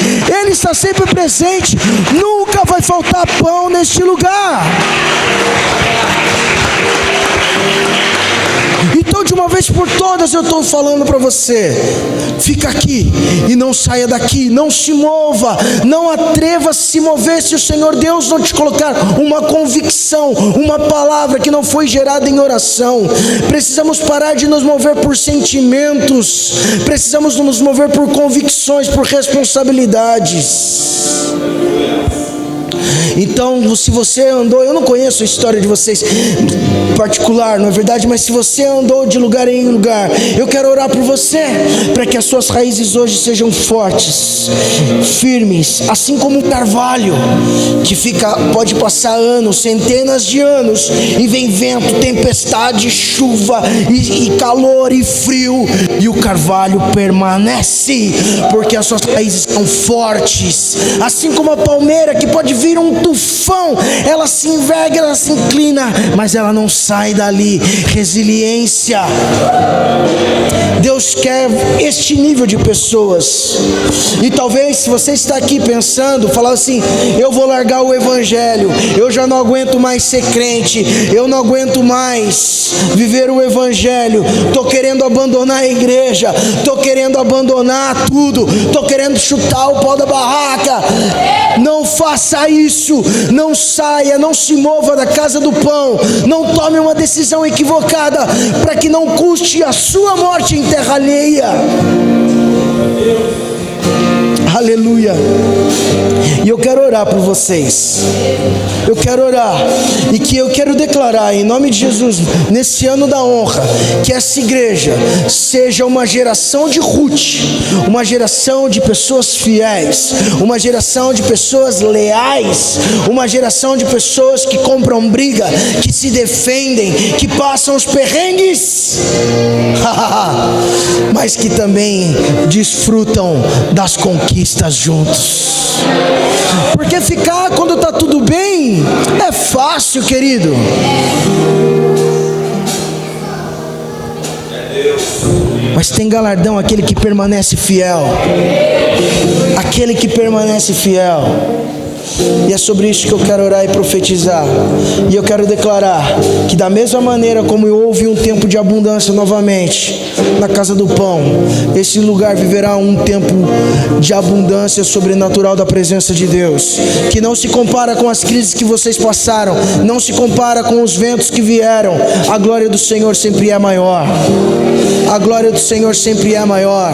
está sempre presente. Nunca vai faltar pão neste lugar. Então, de uma vez por todas, eu estou falando para você: fica aqui e não saia daqui, não se mova, não atreva a se mover se o Senhor Deus não te colocar uma convicção, uma palavra que não foi gerada em oração. Precisamos parar de nos mover por sentimentos, precisamos nos mover por convicções, por responsabilidades. Então, se você andou, eu não conheço a história de vocês em particular, não é verdade? Mas se você andou de lugar em lugar, eu quero orar por você, para que as suas raízes hoje sejam fortes, firmes, assim como um carvalho que pode passar anos, centenas de anos, e vem vento, tempestade, chuva, e calor e frio, e o carvalho permanece, porque as suas raízes são fortes. Assim como a palmeira, que pode vir um tufão, ela se enverga, ela se inclina, mas ela não sai dali. Resiliência. Deus quer este nível de pessoas. E talvez, se você está aqui pensando, falar assim: eu vou largar o evangelho, eu já não aguento mais ser crente, eu não aguento mais viver o evangelho, estou querendo abandonar a igreja, estou querendo abandonar tudo, estou querendo chutar o pau da barraca. Não faça isso, não saia, não se mova da casa do pão, não tome uma decisão equivocada, para que não custe a sua morte em terra alheia. Aleluia. aleluia. E eu quero orar por vocês, eu quero orar, e que eu quero declarar em nome de Jesus, nesse ano da honra, que essa igreja seja uma geração de Ruth, uma geração de pessoas fiéis, uma geração de pessoas leais, uma geração de pessoas que compram briga, que se defendem, que passam os perrengues, mas que também desfrutam das conquistas juntos. Porque ficar quando está tudo bem é fácil, querido. Mas tem galardão aquele que permanece fiel. Aquele que permanece fiel. E é sobre isso que eu quero orar e profetizar. E eu quero declarar que da mesma maneira como houve um tempo de abundância novamente na casa do pão, esse lugar viverá um tempo de abundância sobrenatural da presença de Deus, que não se compara com as crises que vocês passaram, não se compara com os ventos que vieram. A glória do Senhor sempre é maior. A glória do Senhor sempre é maior.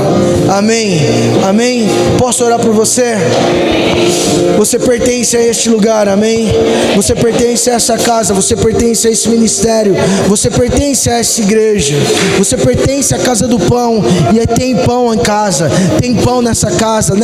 Amém, amém. Posso orar por você? Você pertence a este lugar, amém? Você pertence a essa casa, você pertence a esse ministério, você pertence a essa igreja, você pertence à casa do pão. E aí tem pão em casa, tem pão nessa casa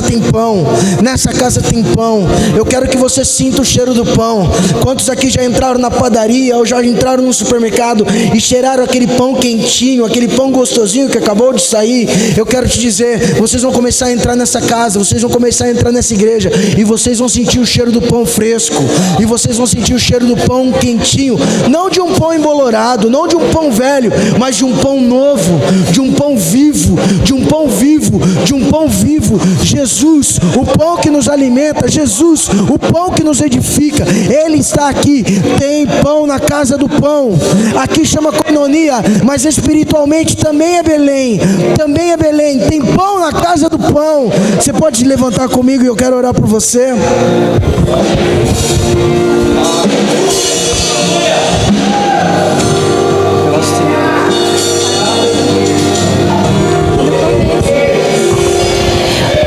tem pão, nessa casa tem pão. Eu quero que você sinta o cheiro do pão. Quantos aqui já entraram na padaria ou já entraram no supermercado e cheiraram aquele pão quentinho, aquele pão gostosinho que acabou de sair? Eu quero te dizer, vocês vão começar a entrar nessa casa, vocês vão começar a entrar nessa igreja, e vocês vão sentir o cheiro do pão fresco, e vocês vão sentir o cheiro do pão quentinho, não de um pão embolorado, não de um pão velho, mas de um pão novo, de um pão vivo, de um pão vivo, de um pão vivo. Jesus, o pão que nos alimenta, Jesus, o pão que nos edifica, Ele está aqui. Tem pão na casa do pão. Aqui chama coinonia, mas espiritualmente também é Belém, também é Belém. Tem pão na casa do pão. Você pode se levantar comigo e eu quero orar por você.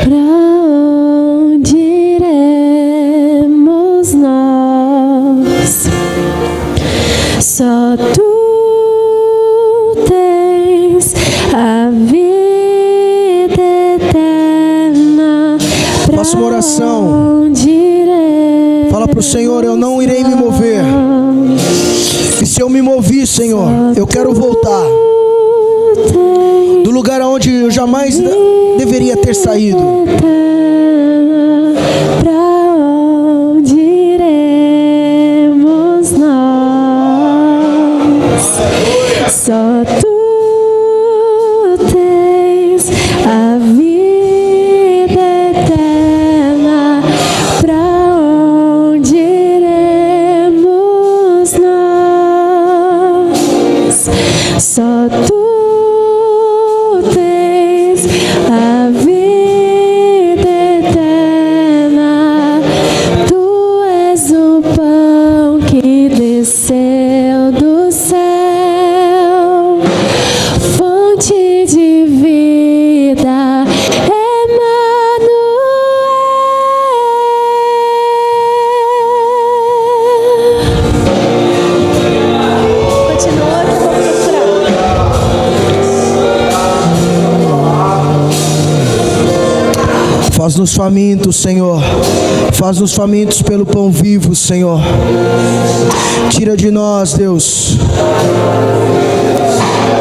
Pra onde iremos nós? Só tu tens a vida eterna. Faça uma oração. Fala para o Senhor: eu não irei me mover. E se eu me movi, Senhor, eu quero voltar do lugar onde eu jamais deveria ter saído. Pra onde iremos nós? Só tu tens a vida eterna. Pra onde iremos nós? Só tu tens a vida eterna. Tu és o pão que desceu do céu, fonte de vida, Emanuel. Continua que eu vou procurar. Faz-nos famintos, Senhor. Faz-nos famintos pelo pão vivo, Senhor. Tira de nós, Deus.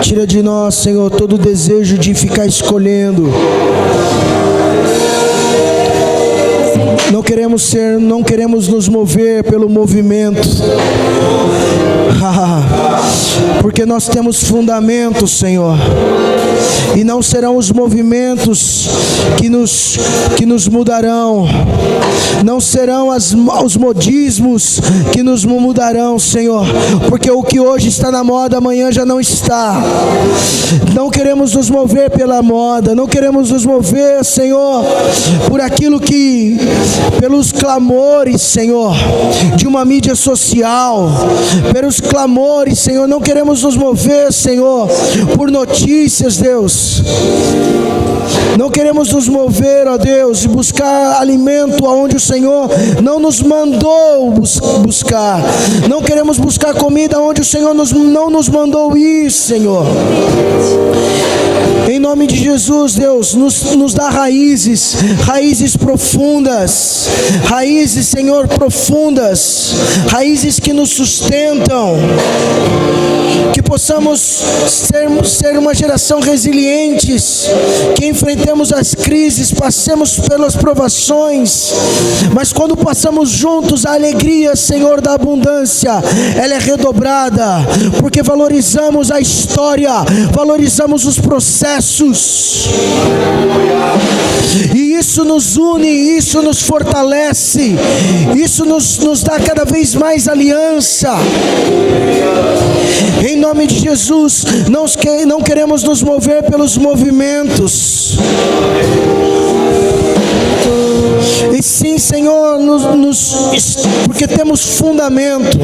Tira de nós, Senhor, todo o desejo de ficar escolhendo. Não queremos nos mover pelo movimento. Porque nós temos fundamentos, Senhor. E não serão os movimentos que nos mudarão. Não serão os modismos que nos mudarão, Senhor. Porque o que hoje está na moda, amanhã já não está. Não queremos nos mover pela moda. Não queremos nos mover, Senhor, por aquilo que, pelos clamores, Senhor, de uma mídia social, pelos clamores, Senhor, não queremos nos mover, Senhor, por notícias, Deus. Não queremos nos mover, ó Deus, e buscar alimento aonde o Senhor não nos mandou buscar. Não queremos buscar comida onde o Senhor não nos mandou ir, Senhor. Em nome de Jesus, Deus, nos dá raízes profundas, raízes, Senhor, profundas, raízes que nos sustentam, que possamos ser uma geração resilientes, que enfrentemos as crises, passemos pelas provações, mas quando passamos juntos, a alegria, Senhor, da abundância, ela é redobrada, porque valorizamos a história, valorizamos os processos, e isso nos une, isso nos fortalece, isso nos dá cada vez mais aliança. Em nome de Jesus, não queremos nos mover pelos movimentos, e sim, Senhor, porque temos fundamento.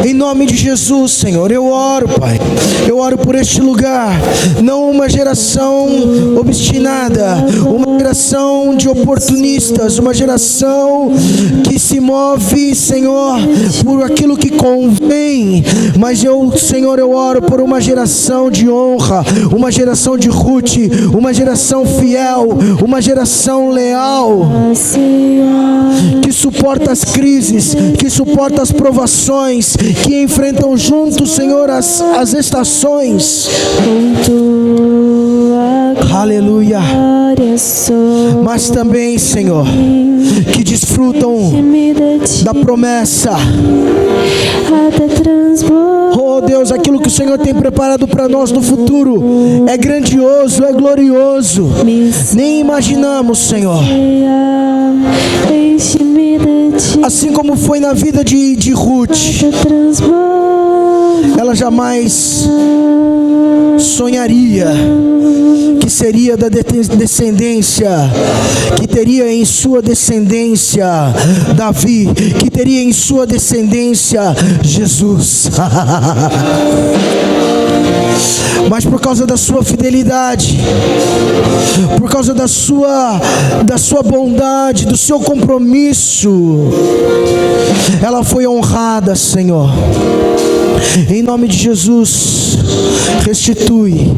Em nome de Jesus, Senhor, eu oro, Pai, eu oro por este lugar, não uma geração obstinada, uma geração de oportunistas, uma geração que se move, Senhor, por aquilo que convém, mas Senhor, eu oro por uma geração de honra, uma geração de Ruth, uma geração fiel, uma geração leal, que suporta as crises, que suporta as provações, que enfrentam juntos, Senhor, as estações. Aleluia. Mas também, Senhor, que desfrutam da promessa. Oh Deus, aquilo que o Senhor tem preparado para nós no futuro é grandioso, é glorioso. Nem imaginamos, Senhor. Assim como foi na vida de Ruth, ela jamais sonharia que seria da descendência, que teria em sua descendência Davi, que teria em sua descendência Jesus. Mas por causa da sua fidelidade, por causa da sua bondade, do seu compromisso, ela foi honrada, Senhor. Em nome de Jesus, restitui.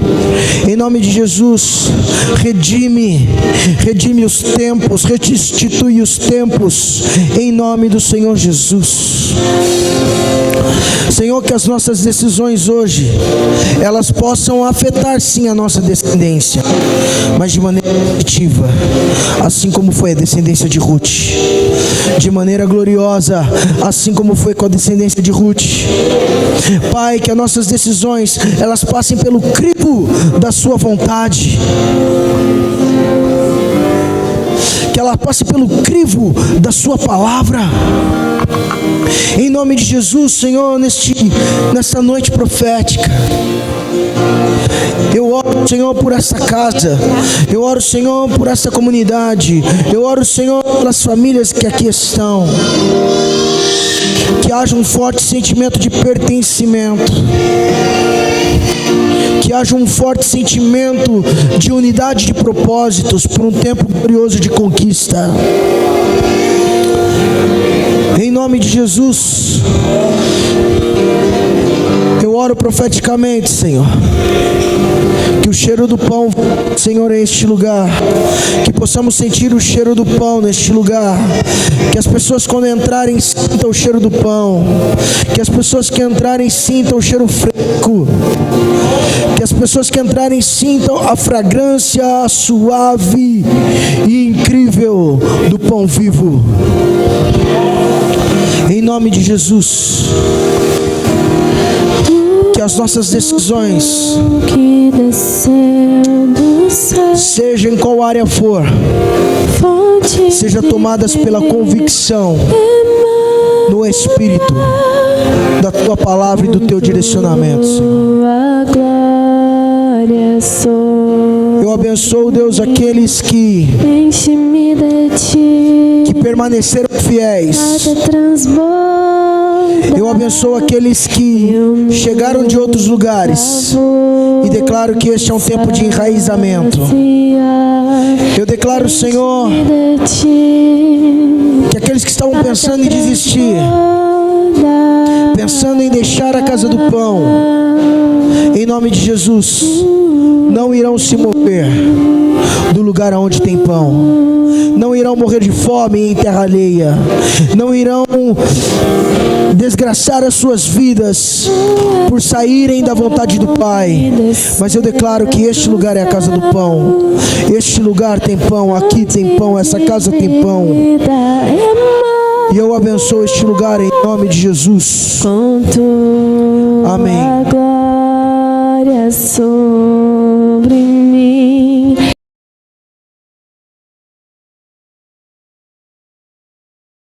Em nome de Jesus, redime os tempos, restitui os tempos, em nome do Senhor Jesus. Senhor, que as nossas decisões hoje, elas possam afetar sim a nossa descendência, mas de maneira positiva, assim como foi a descendência de Ruth, de maneira gloriosa, assim como foi com a descendência de Ruth. Pai, que as nossas decisões, elas passem pelo crivo da sua vontade, que ela passe pelo crivo da sua palavra. Em nome de Jesus, Senhor, nessa noite profética, eu oro, Senhor, por essa casa, eu oro, Senhor, por essa comunidade, eu oro, Senhor, pelas famílias que aqui estão, que haja um forte sentimento de pertencimento, que haja um forte sentimento de unidade de propósitos por um tempo glorioso de conquista. Em nome de Jesus, eu oro profeticamente, Senhor, que o cheiro do pão, Senhor, é este lugar, que possamos sentir o cheiro do pão neste lugar, que as pessoas quando entrarem sintam o cheiro do pão, que as pessoas que entrarem sintam o cheiro fresco, que as pessoas que entrarem sintam a fragrância suave e incrível do pão vivo. Em nome de Jesus, que as nossas decisões, seja em qual área for, sejam tomadas pela convicção no Espírito da Tua Palavra e do Teu direcionamento, Senhor. Eu abençoo, Deus, aqueles que permaneceram fiéis, Eu abençoo aqueles que chegaram de outros lugares e declaro que este é um tempo de enraizamento. Eu declaro, Senhor, que aqueles que estavam pensando em desistir, pensando em deixar a casa do pão, em nome de Jesus, não irão se mover do lugar onde tem pão, não irão morrer de fome em terra alheia, não irão desgraçar as suas vidas por saírem da vontade do Pai. Mas eu declaro que este lugar é a casa do pão. Este lugar tem pão, aqui tem pão, essa casa tem pão. E eu abençoo este lugar em nome de Jesus. Com tua Amém. glória sou